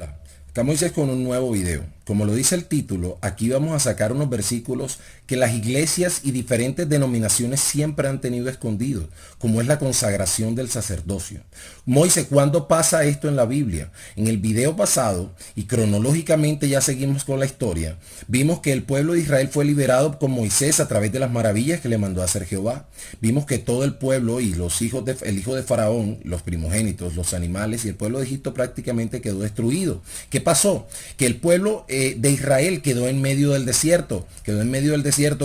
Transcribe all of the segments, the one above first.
Acá Moisés con un nuevo video. Como lo dice el título, aquí vamos a sacar unos versículos que las iglesias y diferentes denominaciones siempre han tenido escondidos, como es la consagración del sacerdocio. Moisés, ¿cuándo pasa esto en la Biblia? En el video pasado, y cronológicamente ya seguimos con la historia, vimos que el pueblo de Israel fue liberado con Moisés a través de las maravillas que le mandó a hacer Jehová. Vimos que todo el pueblo y el hijo de Faraón, los primogénitos, los animales y el pueblo de Egipto prácticamente quedó destruido. ¿Qué pasó? Que el pueblo de Israel quedó en medio del desierto,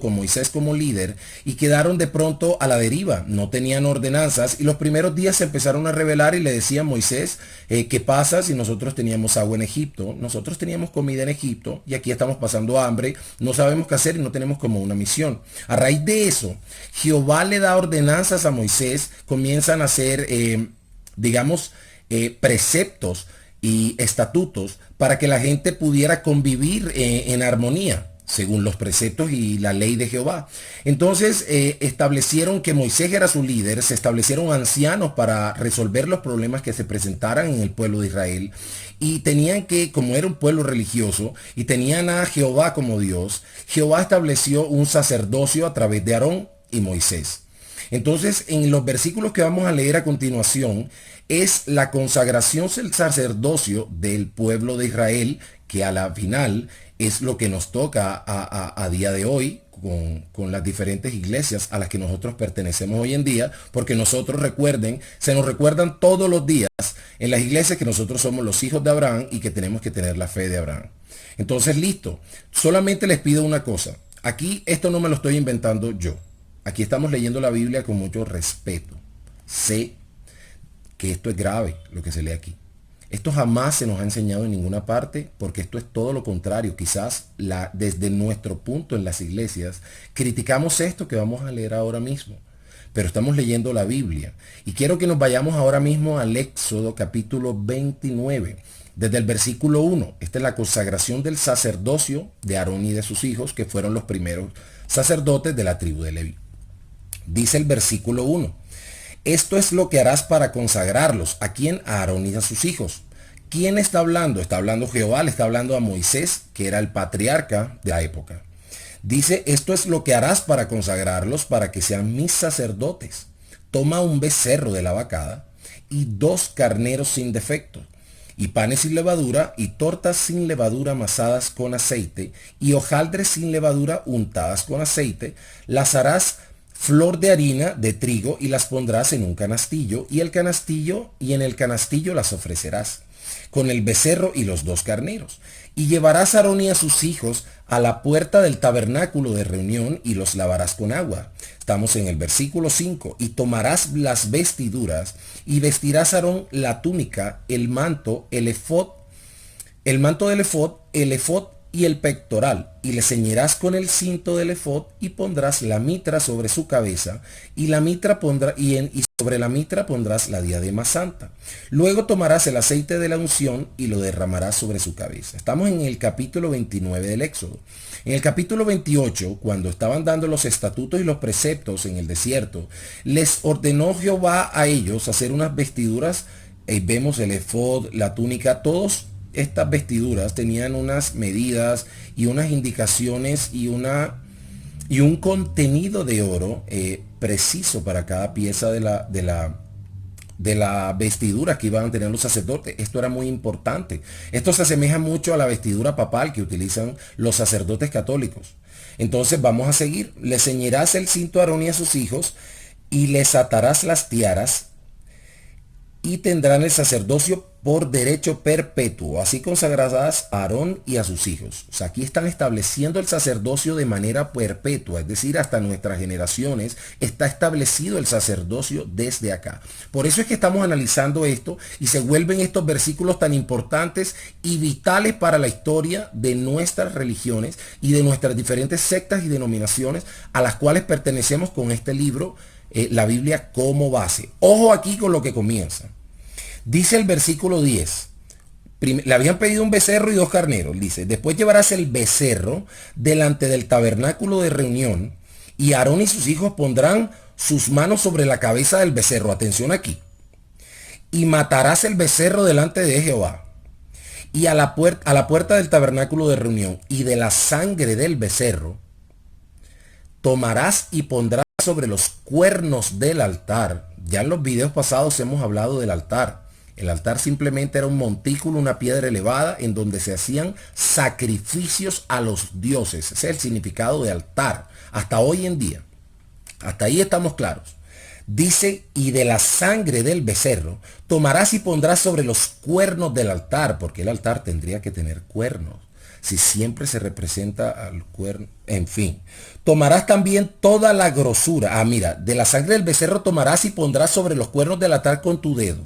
con Moisés como líder y quedaron de pronto a la deriva, no tenían ordenanzas y los primeros días se empezaron a rebelar y le decían Moisés, ¿qué pasa si nosotros teníamos agua en Egipto? Nosotros teníamos comida en Egipto y aquí estamos pasando hambre, no sabemos qué hacer y no tenemos como una misión. A raíz de eso, Jehová le da ordenanzas a Moisés, comienzan a hacer, preceptos y estatutos para que la gente pudiera convivir en armonía según los preceptos y la ley de Jehová. Entonces establecieron que Moisés era su líder, se establecieron ancianos para resolver los problemas que se presentaran en el pueblo de Israel y tenían que, como era un pueblo religioso y tenían a Jehová como Dios, Jehová estableció un sacerdocio a través de Aarón y Moisés. Entonces, en los versículos que vamos a leer a continuación, es la consagración del sacerdocio del pueblo de Israel, que a la final es lo que nos toca a día de hoy con las diferentes iglesias a las que nosotros pertenecemos hoy en día, porque nosotros se nos recuerdan todos los días en las iglesias que nosotros somos los hijos de Abraham y que tenemos que tener la fe de Abraham. Entonces, listo. Solamente les pido una cosa. Aquí esto no me lo estoy inventando yo. Aquí estamos leyendo la Biblia con mucho respeto. Sé que esto es grave, lo que se lee aquí. Esto jamás se nos ha enseñado en ninguna parte, porque esto es todo lo contrario. Quizás desde nuestro punto en las iglesias, criticamos esto que vamos a leer ahora mismo. Pero estamos leyendo la Biblia. Y quiero que nos vayamos ahora mismo al Éxodo capítulo 29. Desde el versículo 1. Esta es la consagración del sacerdocio de Aarón y de sus hijos, que fueron los primeros sacerdotes de la tribu de Leví. Dice el versículo 1. Esto es lo que harás para consagrarlos. ¿A quién? A Aarón y a sus hijos. ¿Quién está hablando? Está hablando Jehová, le está hablando a Moisés, que era el patriarca de la época. Dice, esto es lo que harás para consagrarlos, para que sean mis sacerdotes. Toma un becerro de la vacada y 2 carneros sin defecto, y panes sin levadura, y tortas sin levadura amasadas con aceite, y hojaldres sin levadura untadas con aceite. Las harás flor de harina de trigo y las pondrás en un canastillo y en el canastillo las ofrecerás con el becerro y los 2 carneros. Y llevarás a Aarón y a sus hijos a la puerta del tabernáculo de reunión y los lavarás con agua. Estamos en el versículo 5. Y tomarás las vestiduras y vestirás a Aarón la túnica, el manto, el manto del el efod y el pectoral, y le ceñirás con el cinto del efod y pondrás la mitra sobre su cabeza y sobre la mitra pondrás la diadema santa. Luego tomarás el aceite de la unción y lo derramarás sobre su cabeza. Estamos en el capítulo 29 del Éxodo. En el capítulo 28, cuando estaban dando los estatutos y los preceptos en el desierto, les ordenó Jehová a ellos hacer unas vestiduras. Vemos el efod, la túnica, todos estas vestiduras tenían unas medidas y unas indicaciones y un contenido de oro preciso para cada pieza de la vestidura que iban a tener los sacerdotes. Esto era muy importante. Esto se asemeja mucho a la vestidura papal que utilizan los sacerdotes católicos. Entonces vamos a seguir. Le ceñirás el cinto a Aarón y a sus hijos y les atarás las tiaras y tendrán el sacerdocio por derecho perpetuo. Así consagrarás a Aarón y a sus hijos. O sea, aquí están estableciendo el sacerdocio de manera perpetua, es decir, hasta nuestras generaciones está establecido el sacerdocio desde acá. Por eso es que estamos analizando esto y se vuelven estos versículos tan importantes y vitales para la historia de nuestras religiones y de nuestras diferentes sectas y denominaciones a las cuales pertenecemos con este libro, la Biblia como base. Ojo aquí con lo que comienza. Dice el versículo 10. Le habían pedido un becerro y 2 carneros. Dice, después llevarás el becerro delante del tabernáculo de reunión y Aarón y sus hijos pondrán sus manos sobre la cabeza del becerro. Atención aquí. Y matarás el becerro delante de Jehová. Y a la puerta del tabernáculo de reunión y de la sangre del becerro, tomarás y pondrás sobre los cuernos del altar. Ya en los videos pasados hemos hablado del altar. El altar simplemente era un montículo, una piedra elevada en donde se hacían sacrificios a los dioses. Ese es el significado de altar. Hasta hoy en día. Hasta ahí estamos claros. Dice, y de la sangre del becerro tomarás y pondrás sobre los cuernos del altar, porque el altar tendría que tener cuernos. Si siempre se representa al cuerno, en fin. Tomarás también toda la grosura. Mira, de la sangre del becerro tomarás y pondrás sobre los cuernos del altar con tu dedo.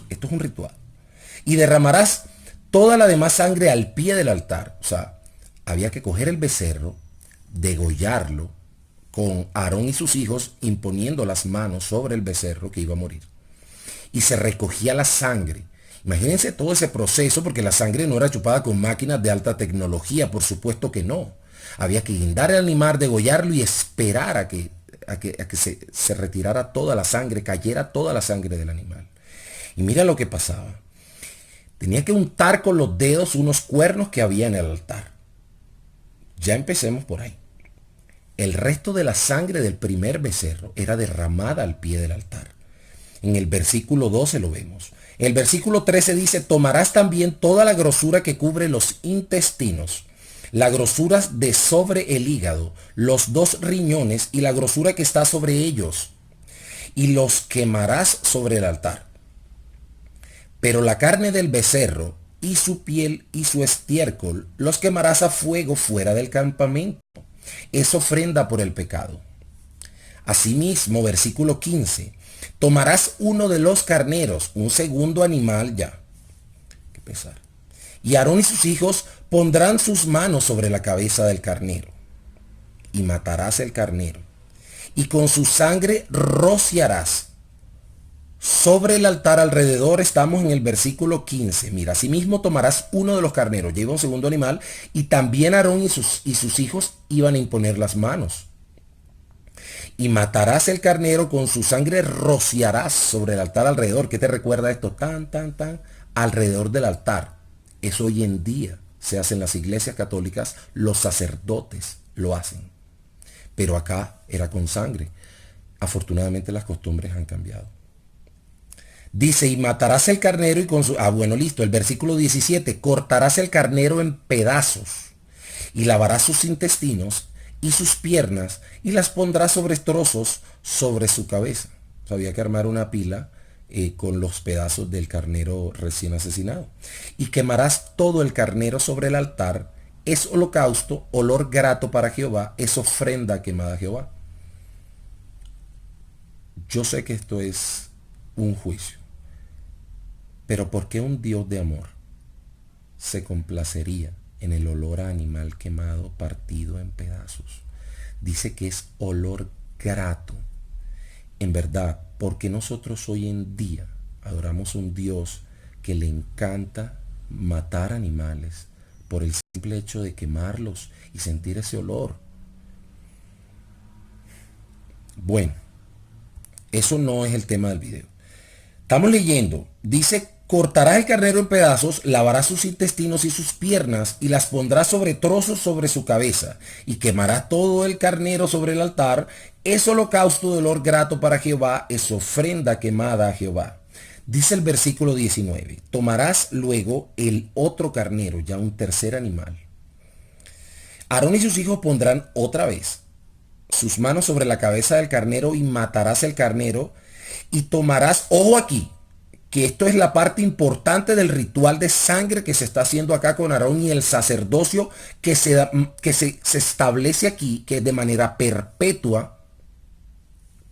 Esto es un ritual. Y derramarás toda la demás sangre al pie del altar. O sea, había que coger el becerro, degollarlo, con Aarón y sus hijos imponiendo las manos sobre el becerro que iba a morir. Y se recogía la sangre. Imagínense todo ese proceso, porque la sangre no era chupada con máquinas de alta tecnología, por supuesto que no. Había que guindar el animal, degollarlo y esperar a que se retirara toda la sangre, cayera toda la sangre del animal. Y mira lo que pasaba. Tenía que untar con los dedos unos cuernos que había en el altar. Ya empecemos por ahí. El resto de la sangre del primer becerro era derramada al pie del altar. En el versículo 12 lo vemos. El versículo 13 dice, tomarás también toda la grosura que cubre los intestinos, la grosura de sobre el hígado, los 2 riñones y la grosura que está sobre ellos, y los quemarás sobre el altar. Pero la carne del becerro y su piel y su estiércol los quemarás a fuego fuera del campamento. Es ofrenda por el pecado. Asimismo, versículo 15, tomarás uno de los carneros, un segundo animal ya. Qué pesar. Y Aarón y sus hijos pondrán sus manos sobre la cabeza del carnero. Y matarás el carnero. Y con su sangre rociarás sobre el altar alrededor. Estamos en el versículo 15. Mira, asimismo tomarás uno de los carneros, lleva un segundo animal, y también Aarón y sus hijos iban a imponer las manos. Y matarás el carnero, con su sangre rociarás sobre el altar alrededor. ¿Qué te recuerda esto? Tan, alrededor del altar. Eso hoy en día se hace en las iglesias católicas, los sacerdotes lo hacen. Pero acá era con sangre. Afortunadamente las costumbres han cambiado. Dice, y matarás el carnero y con su... bueno, listo. El versículo 17. Cortarás el carnero en pedazos y lavarás sus intestinos y sus piernas y las pondrás sobre trozos sobre su cabeza. O sea, había que armar una pila con los pedazos del carnero recién asesinado. Y quemarás todo el carnero sobre el altar. Es holocausto, olor grato para Jehová. Es ofrenda quemada a Jehová. Yo sé que esto es un juicio. Pero ¿por qué un Dios de amor se complacería en el olor a animal quemado, partido en pedazos? Dice que es olor grato. En verdad, porque nosotros hoy en día adoramos un Dios que le encanta matar animales por el simple hecho de quemarlos y sentir ese olor. Bueno, eso no es el tema del video. Estamos leyendo, dice, cortarás el carnero en pedazos, lavarás sus intestinos y sus piernas y las pondrás sobre trozos sobre su cabeza y quemarás todo el carnero sobre el altar. Es holocausto de olor grato para Jehová, es ofrenda quemada a Jehová. Dice el versículo 19, tomarás luego el otro carnero, ya un tercer animal. Aarón y sus hijos pondrán otra vez sus manos sobre la cabeza del carnero y matarás el carnero y tomarás, ojo aquí, que esto es la parte importante del ritual de sangre que se está haciendo acá con Aarón y el sacerdocio que se establece aquí, que es de manera perpetua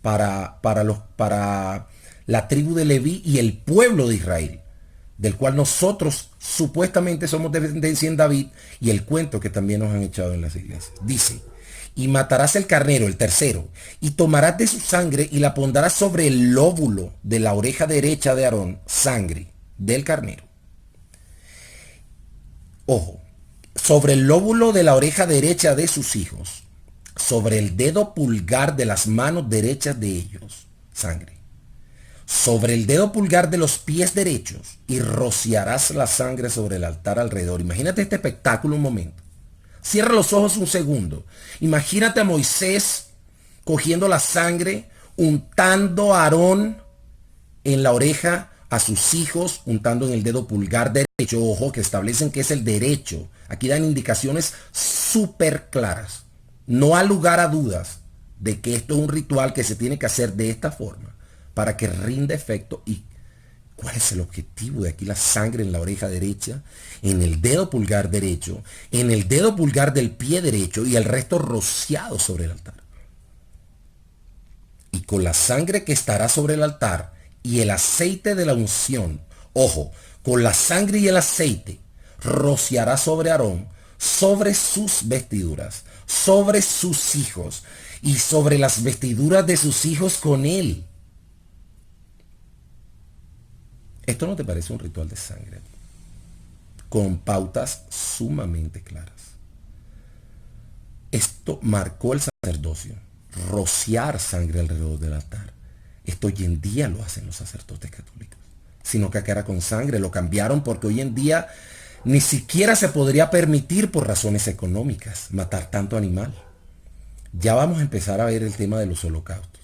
para la tribu de Leví y el pueblo de Israel, del cual nosotros supuestamente somos de descendencia en David, y el cuento que también nos han echado en las iglesias. Dice, y matarás el carnero, el tercero, y tomarás de su sangre y la pondrás sobre el lóbulo de la oreja derecha de Aarón, sangre del carnero. Ojo, sobre el lóbulo de la oreja derecha de sus hijos, sobre el dedo pulgar de las manos derechas de ellos, sangre. sobre el dedo pulgar de los pies derechos y rociarás la sangre sobre el altar alrededor. Imagínate este espectáculo un momento. Cierra los ojos un segundo. Imagínate a Moisés cogiendo la sangre, untando a Aarón en la oreja, a sus hijos, untando en el dedo pulgar derecho. Ojo, que establecen que es el derecho. Aquí dan indicaciones súper claras. No hay lugar a dudas de que esto es un ritual que se tiene que hacer de esta forma para que rinda efecto. ¿Y cuál es el objetivo de aquí? La sangre en la oreja derecha, en el dedo pulgar derecho, en el dedo pulgar del pie derecho y el resto rociado sobre el altar. Y con la sangre que estará sobre el altar y el aceite de la unción, ojo, con la sangre y el aceite, rociará sobre Aarón, sobre sus vestiduras, sobre sus hijos y sobre las vestiduras de sus hijos con él. ¿Esto no te parece un ritual de sangre? Con pautas sumamente claras. Esto marcó el sacerdocio. Rociar sangre alrededor del altar. Esto hoy en día lo hacen los sacerdotes católicos. Sino que acá era con sangre. Lo cambiaron porque hoy en día ni siquiera se podría permitir por razones económicas matar tanto animal. Ya vamos a empezar a ver el tema de los holocaustos.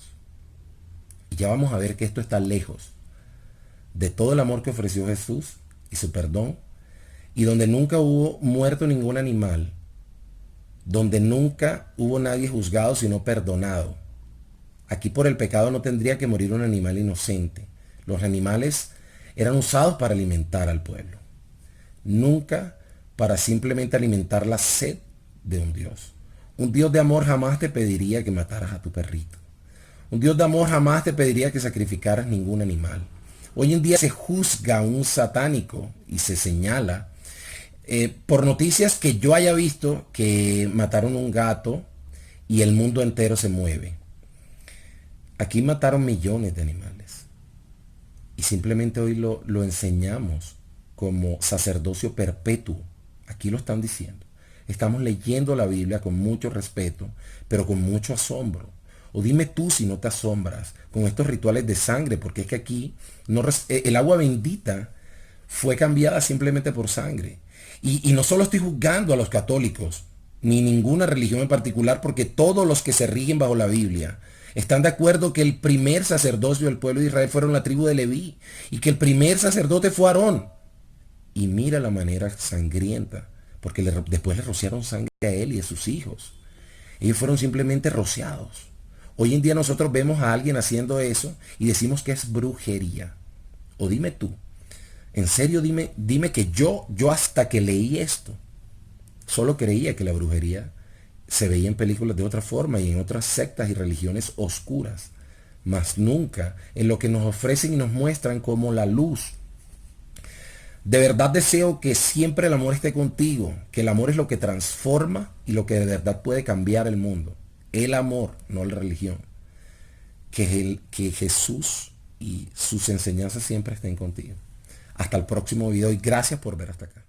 Y ya vamos a ver que esto está lejos de todo el amor que ofreció Jesús y su perdón, y donde nunca hubo muerto ningún animal, donde nunca hubo nadie juzgado sino perdonado. Aquí por el pecado no tendría que morir un animal inocente. Los animales eran usados para alimentar al pueblo, nunca para simplemente alimentar la sed de un Dios. Un Dios de amor jamás te pediría que mataras a tu perrito. Un Dios de amor jamás te pediría que sacrificaras ningún animal. Hoy en día se juzga a un satánico y se señala por noticias que yo haya visto que mataron un gato y el mundo entero se mueve. Aquí mataron millones de animales y simplemente hoy lo enseñamos como sacerdocio perpetuo. Aquí lo están diciendo. Estamos leyendo la Biblia con mucho respeto, pero con mucho asombro. O dime tú si no te asombras con estos rituales de sangre, porque es que aquí el agua bendita fue cambiada simplemente por sangre. Y no solo estoy juzgando a los católicos, ni ninguna religión en particular, porque todos los que se rigen bajo la Biblia están de acuerdo que el primer sacerdocio del pueblo de Israel fueron la tribu de Leví, y que el primer sacerdote fue Aarón. Y mira la manera sangrienta, porque después le rociaron sangre a él y a sus hijos. Ellos fueron simplemente rociados. Hoy en día nosotros vemos a alguien haciendo eso y decimos que es brujería. O dime tú, en serio dime que yo hasta que leí esto, solo creía que la brujería se veía en películas de otra forma y en otras sectas y religiones oscuras, mas nunca en lo que nos ofrecen y nos muestran como la luz. De verdad deseo que siempre el amor esté contigo, que el amor es lo que transforma y lo que de verdad puede cambiar el mundo. El amor, no la religión. Que Jesús y sus enseñanzas siempre estén contigo. Hasta el próximo video y gracias por ver hasta acá.